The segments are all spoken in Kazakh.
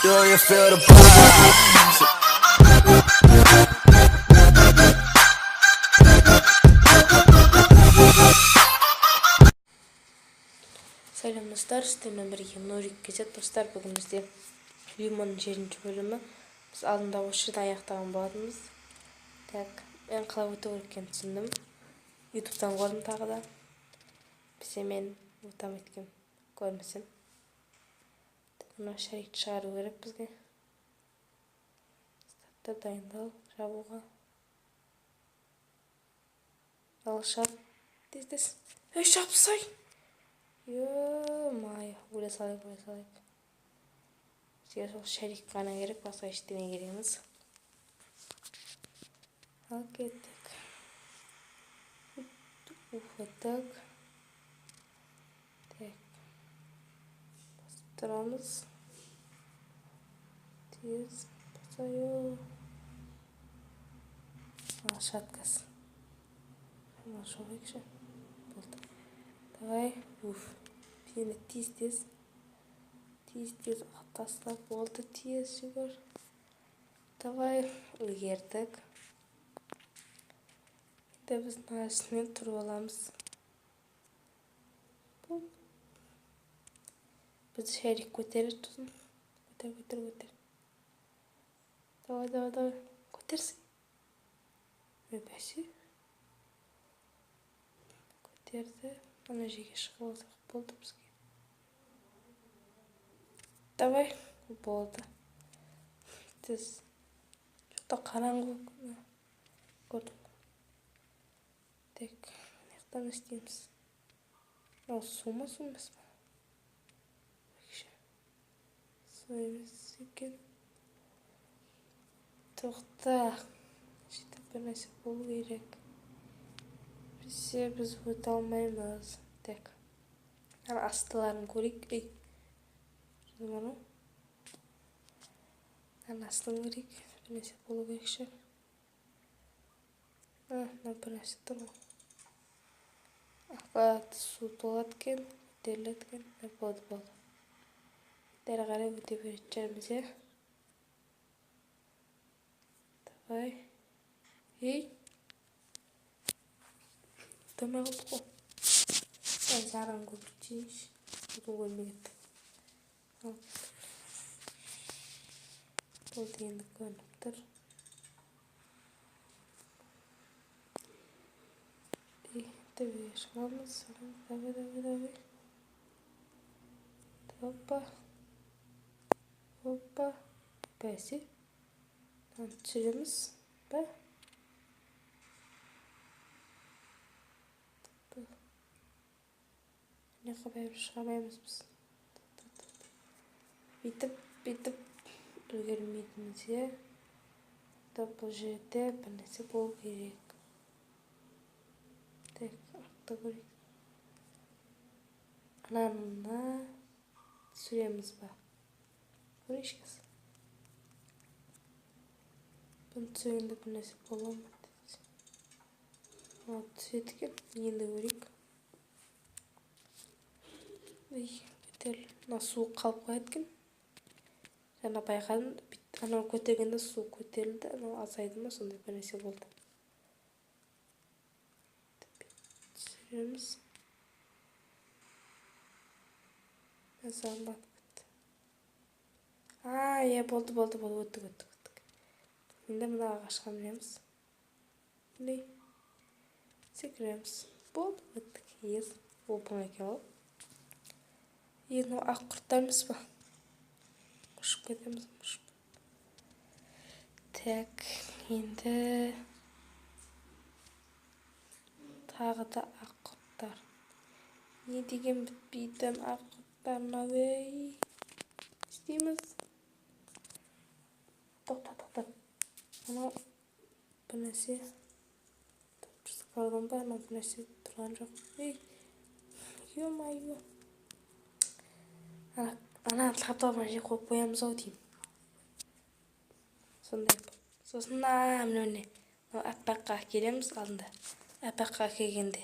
Do you feel the vibes? Selam dostlar, sizlerle birlikte Nurik Gezet dostlar. Bugün bizde Limon'un 7. bölümü. Biz aldığında o şurada ayaktağın boğadımız. Ben kılavutu görürken düşündüm. YouTube'dan gördüm tağı da. Biz hemen utam etken görmesin. Buna şerik çıkarı gerek bizge. Startta dayındal, rabuğa. Alışap. Dizdes. Şapsay. Yo, maya, buraya salayım. Size sol şerik kana gerek, başka işleme giremiz. Al kettik. Ufatak. Tek. Bastırmamız. Tez. Basayo. Şatkas. Ama şu bekşe. Buldu. Давай. Yine tez. Tez ataslap oldu tez şükür. Давай үлгердік. Енді біз нарасымен тұрып аламыз. Біз шәрик көтерір тұсын. Көтер. Давай. Көтерсің. Өпәсі. Көтерді. Ана жеге шығып алсақ болды бізге. Давай. Болды. Тез. Жоқта қараңғы көрдім. Tek. Nekten isteyemiz. O soğumaz mı? Soğumaz iken. Toxta. İşte bir neyse bol gerek. Biz öte almayız. Tek. Yani astılarını görük. Zamanı. Yani aslını görük. Bir neyse bol gerek. Ne bir neyse tamam. Аккуратты су толаткен, көтерілеткен, болды. Дәрі қарай өте беретчеріміз, е. Давай. Ей. Өтемей қалдық қой. Жарың көпіртейіш. Бұтын көрмегетті. Болды енді көрініп тұр. Давай, шығамыз. Давай. Опа. Бәсе. Түсіреміз. Ба. Не қабайып шығамаймыз біз. Бүйтіп үлгермейтіміз, е. Бұл жерде бір нәрсе болу керек. Tek artta göreyim. Ananına süremiz var. Görüş kız. Ben suyunda bir nasip olamadı. Sütken yine göreyim. Betel nasıl kalıp etkin. Sana baykan ana kötegende su köterildi. Ana azaydı mı sonunda bir nasip oldu. Süremiz. Mesela bak. Ya oldu. Öttük. Şimdi bunu ağaçka bilemiz. Ne? Sekiremiz. Oldu. Öttük. Yes. Open ekelim. Yine ak kurtarımız var. Muşuk edemiz. Tek. Şimdi tağı da ak kurtar. Ne diyeyim bitmeyden ak kurtarına bey. İsteyimiz. Toqta. Ana bu nesi? Topçusu kaldım ben. Ana bu nesi? Duran yok. Yo. Ana atlapta var. Koyup koyamız o diyeyim. Sonunda yapalım. Sosun ne? Apakka gelemiz alında. Apakka kelgende.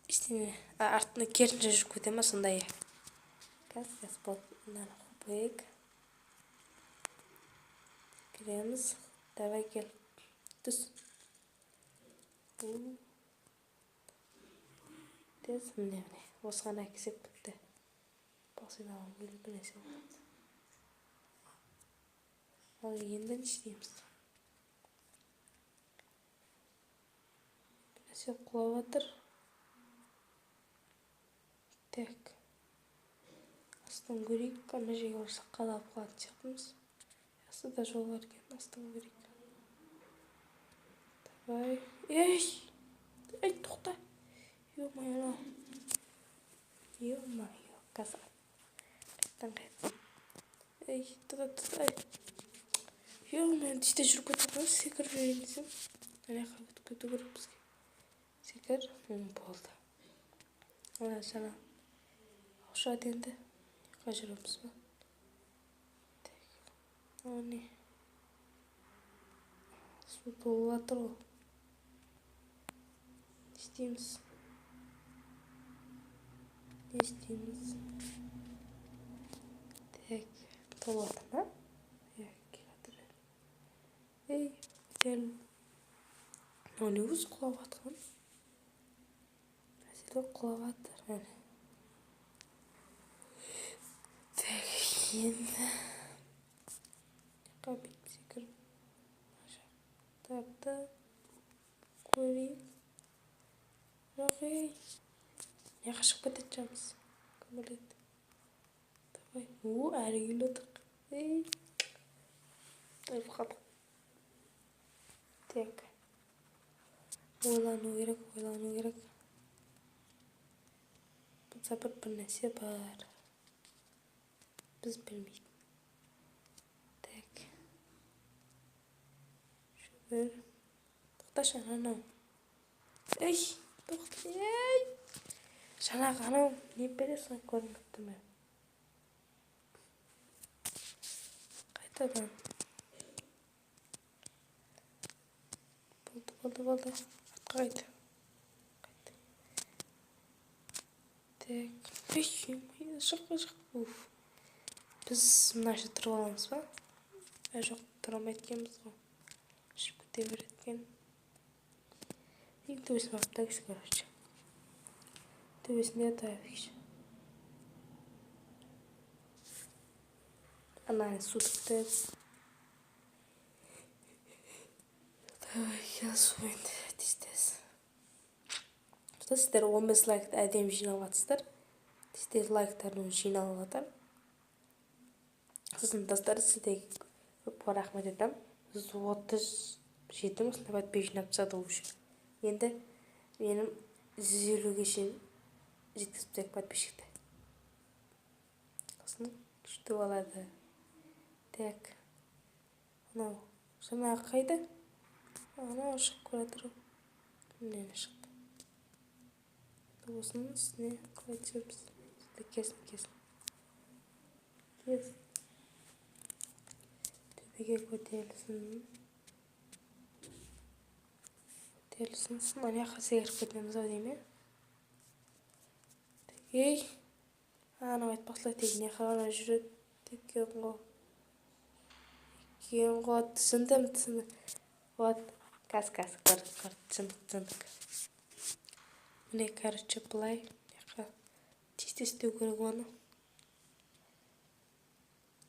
İşte artını kerince жүріп кетеміз сондай. Газ болды. Бэк. Кремс. Давай гel. Түс. Тез міне. Осыған әкесек бітті. Басын алып бір нәрсе болады. Ал енді не істейміз? Bir нәрсе құлап жатыр. Так. Астын көрейік. Ана жерге барсақ қалап қалатын сияқтымыз. Жақсы да жол бар екен. Астын көрейік. Давай. Ей, тоқта. Ё-моё. Ё-моё. Қазақ. Қайттан. Ей, тұра. Ё-моё, тісте жүріп кетіп секіріп жүрейін десем. Аяққа кету керек бізге. Секір. Болды. Ана жаңа. Аушады енді. Аяққа жүреміз ба? О, не? Су толып жатыр ғой. Не істейміз? Так, толып жатыр ма? Ей, дәл. Оны өз құлап жатқан. Мәселе құлап жатыр. Так, енді. Қабет секіріп. Жақтарды көрейік. Жоқ, ей. Неға шығып кетеді жамыз. Кім біледі. Давай. Әрі келедік. Ей. Өліп қалдық. Так. Ойлану керек. Бұлса бір нәрсе бар. Біз білмейді. Так. Шүбір. Тоқташы, анау. Ей, тоқта. Ей. Жаңағы анау не бересің көрініпті ме? Қайтадан. Болды. Артқа қайты. Так. Ей, шық. Біз мына жерде тұрып аламыз ба? Жоқ, тұра алмайды екенбіз ғой. Ішіп кете береді екен. Ең төбесіне барып тагisi, короче. Төбесінде тагisi. Ана суды күтеді. Давай, я су енді. Тез. Сіздер 15 лайкты әдемі жинап жатсыздар. Сіздер лайктарын жинап жатыр. Сіздің достар сіздерге көп рахмет етем. Біз 37 мың подписчик жинап тастады уже. Енді менің 150-ге шейін жеткізсек подписчикті. Сосын күшті болады. Так. Анау жаңағы қайда? Анау шығып көретір. Міне шықты. Осының үстіне қайтеміз. Кесін. Төбеге көтерілсін. Ана жаққа секіріп кетеміз ау дейме? Ей! Анау айтпақсылар тек не қағана жүреді. Екен ғой. Түсіндім. Вот. Кас. Көрді. Түсіндік. Міне, короче, бұлай. Тез істеу керек оны.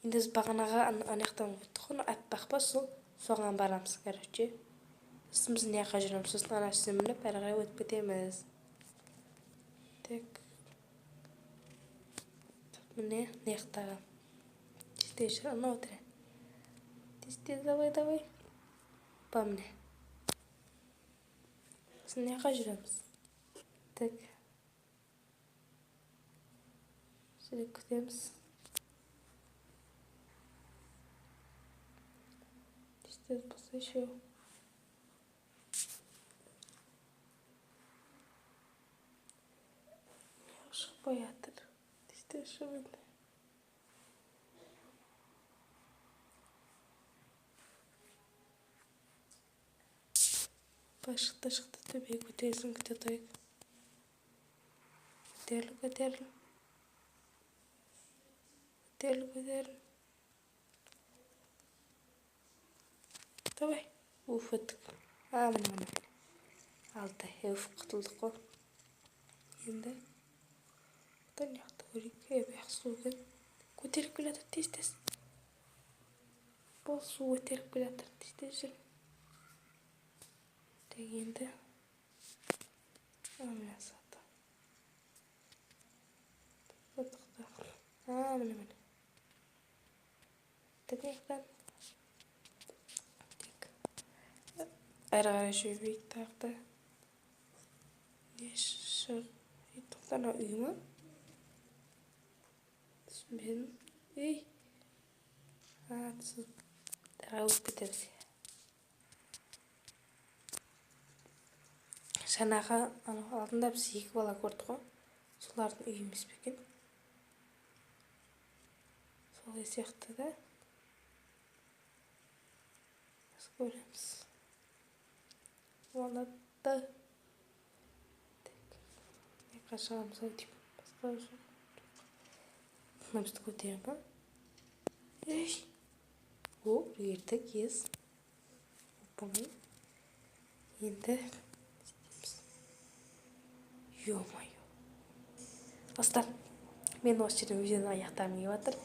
Енді біз бағанаға анаяқтан өттік оны әппақ па соған барамыз, короче. Біз не жаққа жүреміз, сосын ана үстіне мініп, әрі қарай өтіп кетеміз. Так. Міне, не жақтағы. Тез жүр, ана отыр. Тез, давай. Ба, міне. Біз не жаққа жүреміз. Так. Жүрек күтеміз. Тез болса еще. Шықпай жатыр. Тез шығып. Шықты төбеге көтерілсін, күте тұрайық. Көтеріл. көтер. Давай. Уф, өттік. Міне. Алды. Құтылдық қой. Енді. Бұдан яқты көрейік. Бәқ су өкен. Көтеріп келе жатыр, тез. Бұл су көтеріп келе жатыр, тез жүр. Енді. Міне саты. Міне. Тәнектен. Әрі жөйбейік тақты. Ешір. Тоқтана үйімі? Түсінбедім. Ей. Түсіп. Өтіп кетеміз. Жаңағы алдында біз 2 бала көрдік қой. Солардың үйі емес пе екен? Солай сияқты да. Біз көреміз. Олады. Қашағамыз өтіп. Басқа жоқ. Мына бізді көтерем ба? Ей. О, ерді кез. Опамай. Енді. Ё-моё. Достар, мен осы жерден видеоны аяқтағым келіп жатыр.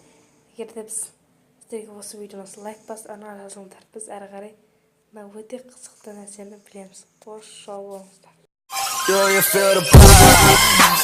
Егер де сіздерге осы видеоны лайк басып, ана жазыңдар. Біз әрі қарай мына өте қызықты нәрсені білеміз. Қош жол болыңыздар. You feel the vibes.